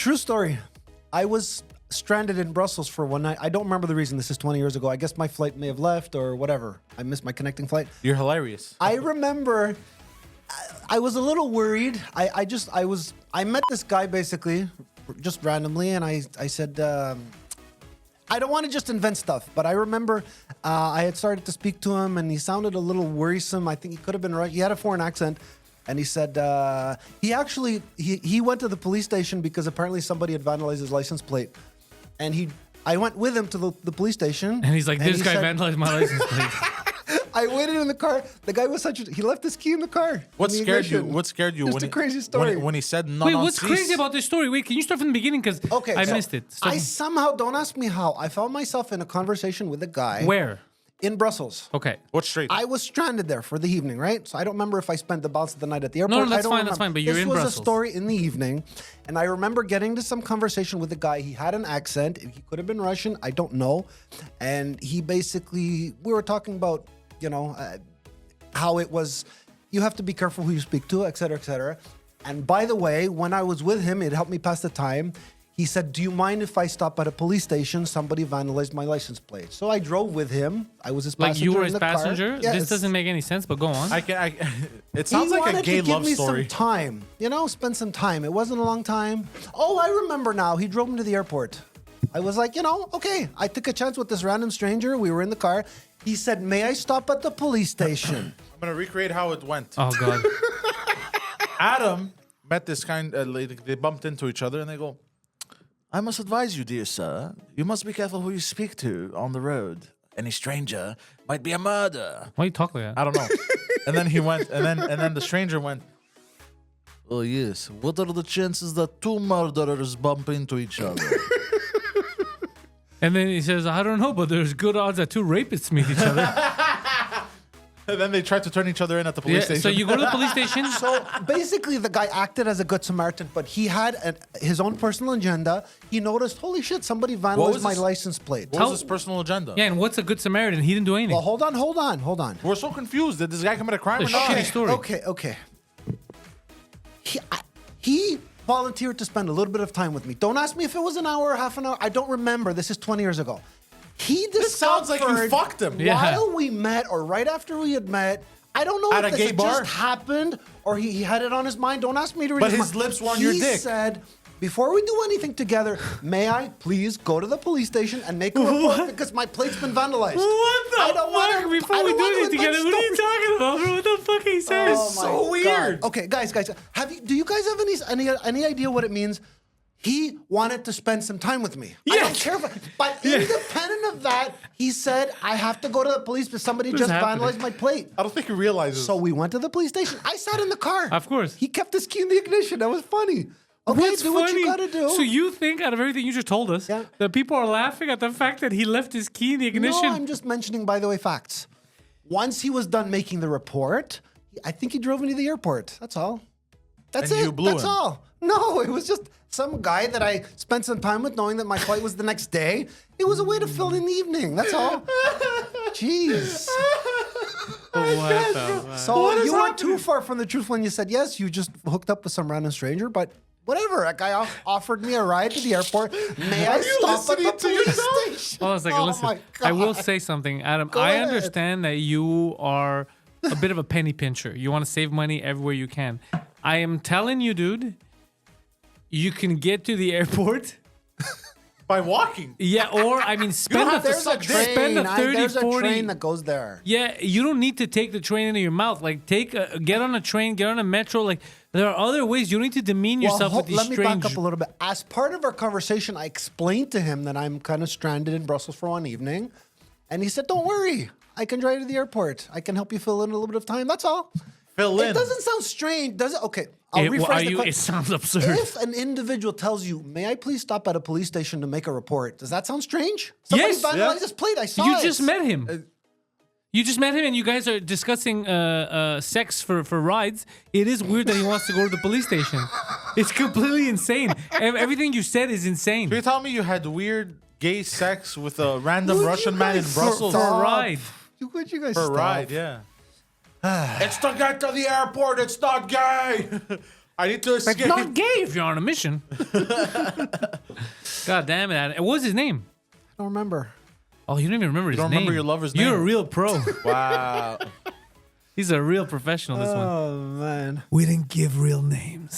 True story. I was stranded in Brussels for one night. I don't remember the reason. This is 20 years ago. I guess my flight may have left or whatever. I missed my connecting flight. You're hilarious. I remember I was a little worried. I met this guy basically just randomly, and I said, I don't want to just invent stuff, but I remember I had started to speak to him, and he sounded a little worrisome. I think he could have been right. He had a foreign accent, and he said he went to the police station because apparently somebody had vandalized his license plate, and I went with him to the police station, And he's like, this guy vandalized my license plate. I waited in the car. The guy was he left his key in the car. What in the scared you? ignition. What scared you? Just when a crazy story. When he said none Wait, on what's cease? crazy about this story? Wait, can you start from the beginning? Because Okay, I so missed it. Start I from- somehow, don't ask me how, I found myself in a conversation with a guy. Where? In Brussels. Okay. What street? I was stranded there for the evening, right? So I don't remember if I spent the balance of the night at the airport. no, I that's don't fine, remember. that's fine, but you're this in was Brussels. a story in the evening, and I remember getting to some conversation with a guy. He had an accent. He could have been Russian. I don't know. And he basically, we were talking about, how it was, you have to be careful who you speak to, et cetera, et cetera. And by the way, when I was with him, it helped me pass the time. He said, do you mind if I stop at a police station? Somebody vandalized my license plate. So I drove with him. I was his Like passenger you were in his the car. passenger? Yes. This doesn't make any sense, but go on. It sounds He like a wanted gay to give love me story. some time, spend some time. It wasn't a long time. Oh, I remember now. He drove me to the airport. I was like, okay. I took a chance with this random stranger. We were in the car. He said, may I stop at the police station? I'm gonna recreate how it went. Oh, God. Adam met this lady. They bumped into each other, and they go, "I must advise you, dear sir. You must be careful who you speak to on the road. Any stranger might be a murder." Why you talk like that? I don't know. And then he went, and then the stranger went, "Oh yes. What are the chances that two murderers bump into each other?" And then he says, I don't know, but there's good odds that two rapists meet each other. And then they tried to turn each other in at the police station. So you go to the police station. So basically, the guy acted as a good Samaritan, but he had his own personal agenda. He noticed, holy shit, somebody vandalized my his- license plate. What was his personal agenda? Yeah, and what's a good Samaritan? He didn't do anything. Well, hold on. We're so confused. Did this guy commit a crime A or not? shitty story. Okay. He volunteered to spend a little bit of time with me. Don't ask me if it was an hour or half an hour. I don't remember. This is 20 years ago. He This sounds like you discovered fucked him. Yeah. while we met or right after we had met. I don't know At if a this gay had bar? just happened or he had it on his mind. Don't ask me to read But his his mind. lips were on your dick. He said, before we do anything together, may I please go to the police station and make a report because my plate's been vandalized. What the I don't fuck? wanna- Before I we don't do wanna anything invent together, what are you stories. talking about, bro? What the fuck he says? Oh so my weird. God. Okay, guys, do you guys have any idea what it means? He wanted to spend some time with me. I don't Yes. care, but independent of that, he said, I have to go to the police because somebody What's just happening? vandalized my plate. I don't think he realizes. So we went to the police station. I sat in the car. Of course. He kept his key in the ignition. That was funny. Okay, What's do funny? what you gotta do. So you think, out of everything you just told us, Yeah. that people are laughing at the fact that he left his key in the ignition? No, I'm just mentioning, by the way, facts. Once he was done making the report, I think he drove me to the airport. That's all. That's And it. you blew That's him. all. No, it was just some guy that I spent some time with, knowing that my flight was the next day. It was a way to fill in the evening. That's all. Jeez. What the fuck? So you weren't too far from the truth when you said yes. You just hooked up with some random stranger, but. Whatever, a guy offered me a ride to the airport. May I stop at the listening to police yourself? station? Hold on a second. Oh Listen, my I will God. say something, Adam. Go I ahead. understand that you are a bit of a penny pincher. You want to save money everywhere you can. I am telling you, dude, you can get to the airport. By walking. Yeah, or I mean, spend have the to There's a suck dick. spend the 30, There's a 40. train that goes there. Yeah, you don't need to take the train into your mouth. Like, get on a train, get on a metro. Like, there are other ways. You don't need to demean yourself with these let me strange. back up a little bit. As part of our conversation, I explained to him that I'm kind of stranded in Brussels for one evening. And he said, don't worry. I can drive you to the airport. I can help you fill in a little bit of time. That's all. Fill in. It doesn't sound strange, does it? Okay, I'll It, rephrase the it question. sounds absurd. If an individual tells you, may I please stop at a police station to make a report, does that sound strange? Somebody Yes. vandalized Yeah. this plate. I saw You it. just met him. You just met him, and you guys are discussing sex for rides. It is weird that he wants to go to the police station. It's completely insane. Everything you said is insane. So you tell me you had weird gay sex with a random Would Russian you man in guys For Brussels? a stop? ride. Would you guys For a stop? ride, yeah. It's to get to the airport. It's not gay. I need to escape. It's not gay if you're on a mission. God damn it, Adam. What was his name? I don't remember. Oh, you don't even remember his don't name. remember your lover's You're name? a real pro. Wow. He's a real professional, this one. Oh man. We didn't give real names.